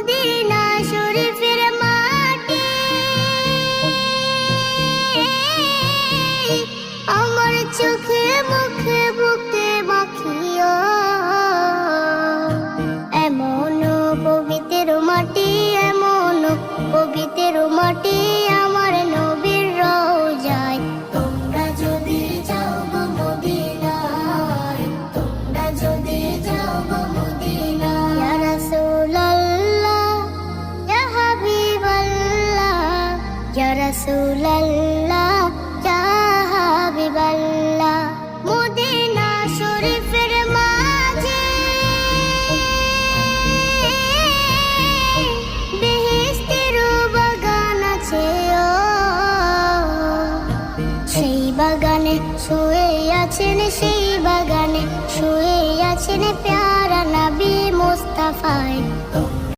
Medina শরীফের মাটি আমার চোখে মুখে বুকে মাখিও। এমন পবিত্র মাটি, এমন পবিত্র মাটি আমার নবীর রওজায়। তোমরা যদি যাও গো মদিনায়, তোমরা যদি যাও গো মদিনায়। ইয়া রাসূলুল্লাহ, ইয়া হাবিবাল্লাহ, ইয়া রাসূলুল্লাহ, ইয়া হাবিবাল্লাহ। মদিনা শরীফের মাঝে বেহেশতের বাগান আছে ও। সেই বাগানে শুয়ে আছেন, সেই বাগানে শুয়ে আছেন